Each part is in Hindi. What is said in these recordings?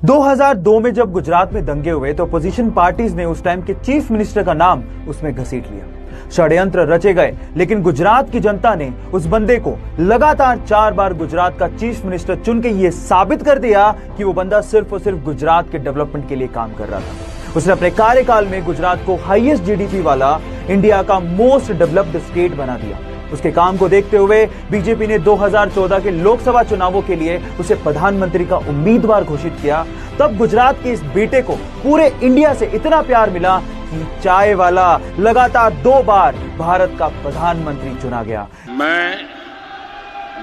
2002 में जब गुजरात में दंगे हुए तो अपोजिशन पार्टीज ने उस टाइम के चीफ मिनिस्टर का नाम उसमें घसीट लिया। षड्यंत्र रचे गए, लेकिन गुजरात की जनता ने उस बंदे को लगातार 4 बार गुजरात का चीफ मिनिस्टर चुन के यह साबित कर दिया कि वो बंदा सिर्फ और सिर्फ गुजरात के डेवलपमेंट के लिए काम कर रहा था। उसने अपने कार्यकाल में गुजरात को हाईएस्ट जीडीपी वाला इंडिया का मोस्ट डेवलप्ड स्टेट बना दिया। उसके काम को देखते हुए बीजेपी ने 2014 के लोकसभा चुनावों के लिए उसे प्रधानमंत्री का उम्मीदवार घोषित किया। तब गुजरात के इस बेटे को पूरे इंडिया से इतना प्यार मिला कि चाय वाला लगातार 2 बार भारत का प्रधानमंत्री चुना गया। मैं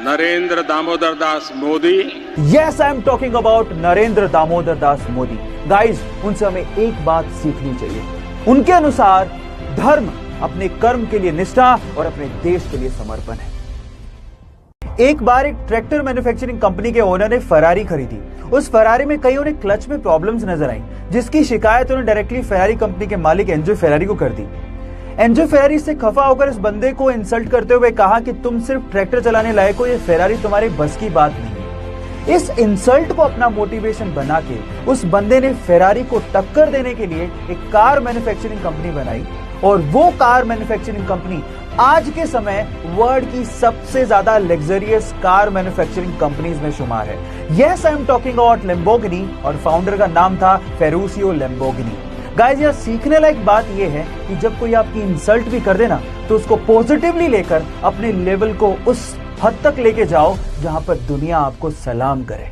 Narendra Damodar Das Modi. Yes, I am talking about Narendra Damodar Das Modi. Guys, उनसे हमें एक बात सीखनी चाहिए। उनके अनुसार धर्म अपने कर्म के लिए निष्ठा और अपने देश के लिए समर्पण है। एक बार एक ट्रैक्टर मैन्युफैक्चरिंग कंपनी के ओनर ने फरारी खरीदी। उस फरारी में कई उन्हें क्लच में प्रॉब्लम्स नजर आई, जिसकी शिकायत उन्होंने डायरेक्टली फरारी कंपनी के मालिक एंजो फेरारी को कर दी। एंजो फेरारी से खफा होकर इस बंदे को इंसल्ट करते हुए कहा कि तुम सिर्फ ट्रैक्टर चलाने लायक हो, ये फेरारी तुम्हारे बस की बात नहीं है। इस इंसल्ट को अपना मोटिवेशन बना के उस बंदे ने फेरारी को टक्कर देने के लिए एक कार मैन्युफैक्चरिंग कंपनी बनाई, और वो कार मैन्युफैक्चरिंग कंपनी आज के समय वर्ल्ड की सबसे ज्यादा लग्जरियस कार मैन्युफैक्चरिंग कंपनीज में शुमार है। Yes, I am talking about Lamborghini, और फाउंडर का नाम था फेरुशियो लैम्बोर्गिनी। गाइस, यह सीखने लायक बात यह है कि जब कोई आपकी इंसल्ट भी कर देना तो उसको पॉजिटिवली लेकर अपने लेवल को उस हद तक लेके जाओ जहां पर दुनिया आपको सलाम करे।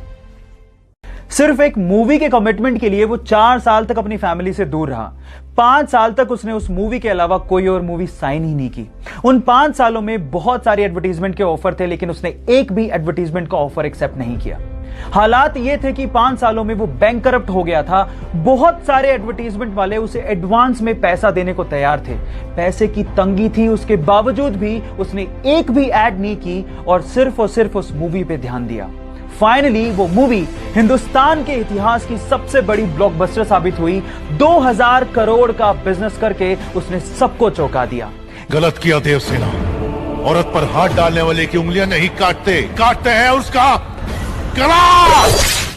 सिर्फ एक मूवी के कमिटमेंट के लिए वो 4 साल तक अपनी फैमिली से दूर रहा। 5 साल तक उसने उस मूवी के अलावा कोई और मूवी साइन ही नहीं की। उन 5 सालों में बहुत सारे एडवर्टीजमेंट के ऑफर थे, लेकिन उसने एक भी एडवर्टीजमेंट का ऑफर एक्सेप्ट नहीं किया। हालात ये थे कि 5 सालों में वो बैंकरप्ट हो गया था। बहुत सारे एडवर्टीजमेंट वाले उसे एडवांस में पैसा देने को तैयार थे। पैसे की तंगी थी, उसके बावजूद भी उसने एक भी एड नहीं की और सिर्फ उस मूवी पे ध्यान दिया। फाइनली वो मूवी हिंदुस्तान के इतिहास की सबसे बड़ी ब्लॉकबस्टर साबित हुई। 2000 करोड़ का बिजनेस करके उसने सबको चौंका दिया। गलत किया देवसेना, औरत पर हाथ डालने वाले की उंगलियां नहीं काटते हैं उसका गला।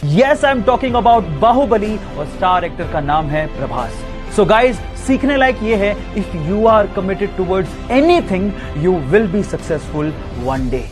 Yes, I am talking about Baahubali, और स्टार एक्टर का नाम है प्रभास। सो गाइज, सीखने लायक ये है, if you are committed towards anything, you will be successful one day.